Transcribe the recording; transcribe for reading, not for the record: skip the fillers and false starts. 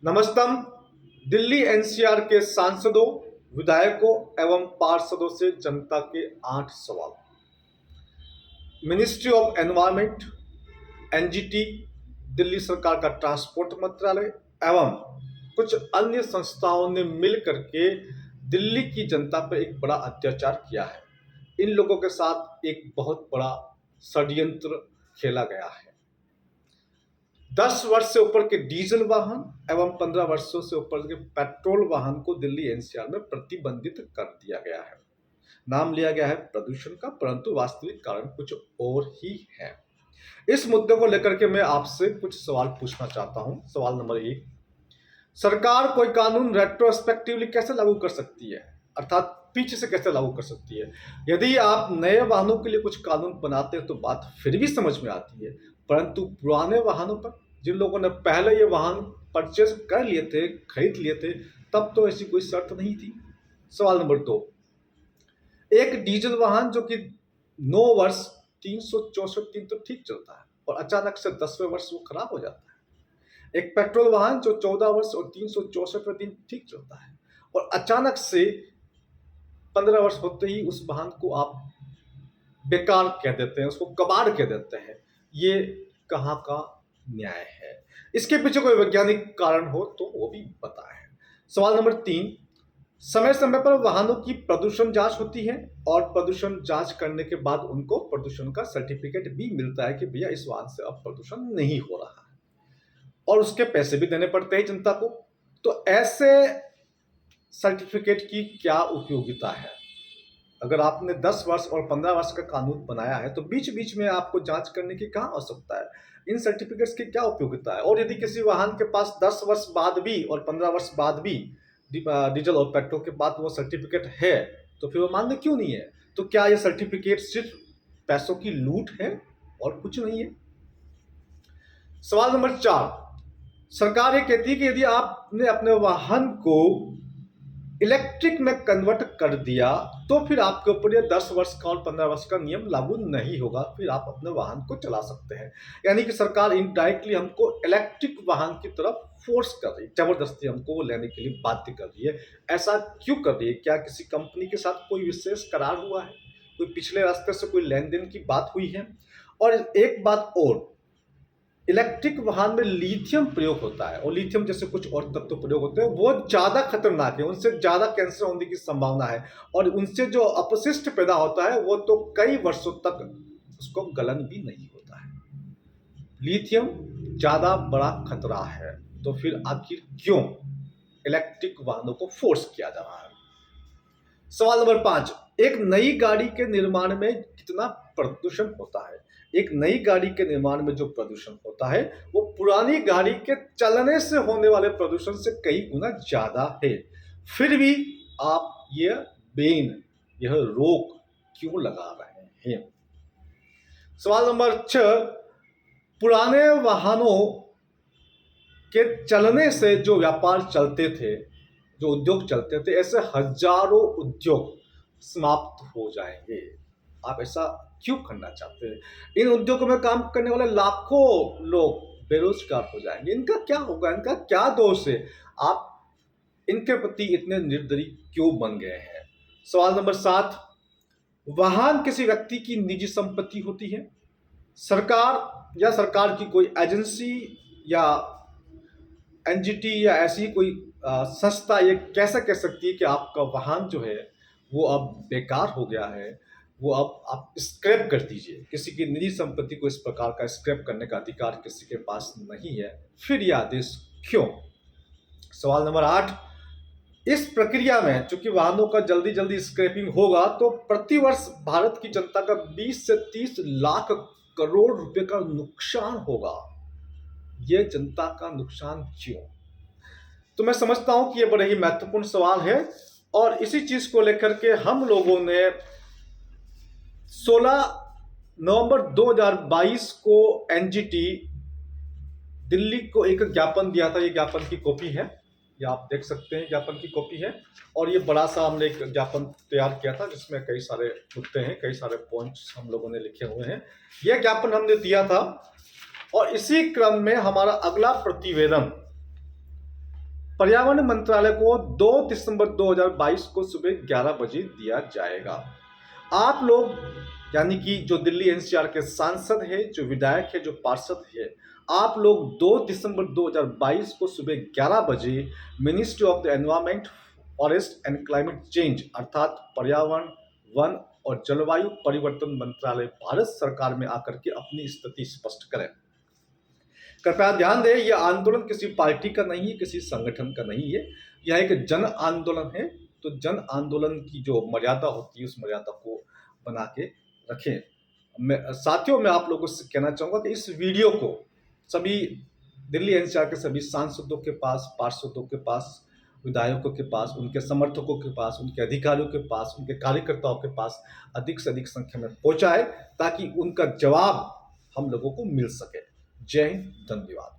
नमस्तम। Delhi NCR के सांसदों, विधायकों एवं पार्षदों से जनता के 8 सवाल। Ministry of environment, NGT, Delhi सरकार का ट्रांसपोर्ट मंत्रालय एवं कुछ अन्य संस्थाओं ने मिलकर के दिल्ली की जनता पर एक बड़ा अत्याचार किया है। इन लोगों के साथ एक बहुत बड़ा षड्यंत्र खेला गया है। 10 वर्ष से ऊपर के डीजल वाहन एवं 15 वर्षों से ऊपर के पेट्रोल वाहन को दिल्ली एनसीआर में प्रतिबंधित कर दिया गया है। नाम लिया गया है प्रदूषण का, परंतु वास्तविक कारण कुछ और ही है। इस मुद्दे को लेकर के मैं आपसे कुछ सवाल पूछना चाहता हूं। सवाल नंबर 1, सरकार कोई कानून रेट्रोस्पेक्टिवली कैसे लागू कर सकती है, अर्थात पीछे से कैसे लागू कर सकती है? यदि आप नए वाहनों के लिए कुछ कानून बनाते हैं तो बात फिर भी समझ में आती है, परंतु पुराने वाहनों पर, जिन लोगों ने पहले ये वाहन परचेज कर लिए थे, खरीद लिए थे, तब तो ऐसी कोई शर्त नहीं थी। सवाल नंबर 2, एक डीजल वाहन जो कि 9 वर्ष 364 दिन तो ठीक चलता है और अचानक से 10वें वर्ष वो खराब हो जाता है। एक पेट्रोल वाहन जो 14 वर्ष और 364 दिन ठीक चलता है और अचानक से 15 वर्ष होते ही उस वाहन को आप बेकार कह देते हैं, उसको कबाड़ कह देते हैं। ये कहाँ का न्याय है? इसके पीछे कोई वैज्ञानिक कारण हो तो वो भी बताएं। सवाल नंबर 3, समय समय पर वाहनों की प्रदूषण जांच होती है और प्रदूषण जांच करने के बाद उनको प्रदूषण का सर्टिफिकेट भी मिलता है कि भैया इस वाहन से अब प्रदूषण नहीं हो रहा है, और उसके पैसे भी देने पड़ते हैं जनता को। तो ऐसे सर्टिफिकेट की क्या उपयोगिता है? अगर आपने 10 वर्ष और 15 वर्ष का कानून बनाया है तो बीच बीच में आपको जांच करने की कहाँ आवश्यकता है? इन सर्टिफिकेट्स की क्या उपयोगिता है? और यदि किसी वाहन के पास 10 वर्ष बाद भी और 15 वर्ष बाद भी डीजल और पेट्रोल के बाद वो सर्टिफिकेट है तो फिर वो मान्य क्यों नहीं है? तो क्या ये सर्टिफिकेट सिर्फ पैसों की लूट है और कुछ नहीं है? सवाल नंबर 4, सरकार ये कहती है कि यदि आपने अपने वाहन को इलेक्ट्रिक में कन्वर्ट कर दिया तो फिर आपके ऊपर ये 10 वर्ष का और 15 वर्ष का नियम लागू नहीं होगा, फिर आप अपने वाहन को चला सकते हैं। यानी कि सरकार इनडायरेक्टली हमको इलेक्ट्रिक वाहन की तरफ फोर्स कर रही है, जबरदस्ती हमको वो लेने के लिए बाध्य कर रही है। ऐसा क्यों कर रही है? क्या किसी कंपनी के साथ कोई विशेष करार हुआ है? कोई पिछले रास्ते से कोई लेन देन की बात हुई है? और एक बात और, इलेक्ट्रिक वाहन में लिथियम प्रयोग होता है और लिथियम जैसे कुछ और तत्व प्रयोग होते हैं, वो ज्यादा खतरनाक है, उनसे ज्यादा कैंसर होने की संभावना है और उनसे जो अपशिष्ट पैदा होता है वो तो कई वर्षों तक उसको गलन भी नहीं होता है। लिथियम ज्यादा बड़ा खतरा है, तो फिर आखिर क्यों इलेक्ट्रिक वाहनों को फोर्स किया जा रहा है? सवाल नंबर 5, एक नई गाड़ी के निर्माण में कितना प्रदूषण होता है? एक नई गाड़ी के निर्माण में जो प्रदूषण होता है वो पुरानी गाड़ी के चलने से होने वाले प्रदूषण से कई गुना ज्यादा है। फिर भी आप यह रोक क्यों लगा रहे हैं? सवाल नंबर 6, पुराने वाहनों के चलने से जो व्यापार चलते थे, जो उद्योग चलते थे, ऐसे हजारों उद्योग समाप्त हो जाएंगे। आप ऐसा क्यों करना चाहते हैं? इन उद्योगों में काम करने वाले लाखों लोग बेरोजगार हो जाएंगे। इनका क्या होगा? इनका क्या दोष है? आप इनके प्रति इतने निर्दयी क्यों बन गए हैं? सवाल नंबर 7, वाहन किसी व्यक्ति की निजी संपत्ति होती है। सरकार या सरकार की कोई एजेंसी या एनजीटी या ऐसी कोई संस्था ये कैसे कह सकती है कि आपका वाहन जो है वो अब बेकार हो गया है, वो अब आप स्क्रैप कर दीजिए? किसी की निजी संपत्ति को इस प्रकार का स्क्रैप करने का अधिकार किसी के पास नहीं है। फिर यह आदेश क्यों? सवाल नंबर 8, इस प्रक्रिया में चूंकि वाहनों का जल्दी जल्दी स्क्रैपिंग होगा तो प्रतिवर्ष भारत की जनता का 20 से 30 लाख करोड़ रुपए का नुकसान होगा। यह जनता का नुकसान क्यों? तो मैं समझता हूं कि यह बड़े ही महत्वपूर्ण सवाल है और इसी चीज को लेकर के हम लोगों ने 16 नवंबर 2022 को एनजीटी दिल्ली को एक ज्ञापन दिया था। ये ज्ञापन की कॉपी है, ये आप देख सकते हैं, ज्ञापन की कॉपी है। और ये बड़ा सा हमने एक ज्ञापन तैयार किया था जिसमें कई सारे मुद्दे हैं, कई सारे पॉइंट्स हम लोगों ने लिखे हुए हैं। यह ज्ञापन हमने दिया था और इसी क्रम में हमारा अगला प्रतिवेदन पर्यावरण मंत्रालय को 2 दिसंबर 2022 को सुबह 11 बजे दिया जाएगा। आप लोग यानी कि जो दिल्ली एनसीआर के सांसद है, जो विधायक है, जो पार्षद है, आप लोग 2 दिसंबर 2022 को सुबह 11 बजे ministry of the environment, forest and climate change अर्थात पर्यावरण, वन और जलवायु परिवर्तन मंत्रालय भारत सरकार में आकर के अपनी स्थिति स्पष्ट करें। कृपया ध्यान दें, यह आंदोलन किसी पार्टी का नहीं है, किसी संगठन का नहीं है, यह एक जन आंदोलन है। तो जन आंदोलन की जो मर्यादा होती है उस मर्यादा को बना के रखें। साथियों, मैं आप लोगों से कहना चाहूँगा कि इस वीडियो को सभी दिल्ली एनसीआर के सभी सांसदों के पास, पार्षदों के पास, विधायकों के पास, उनके समर्थकों के पास, उनके अधिकारियों के पास, उनके कार्यकर्ताओं के पास अधिक से अधिक संख्या में पहुंचाए ताकि उनका जवाब हम लोगों को मिल सके। जय हिंद, धन्यवाद।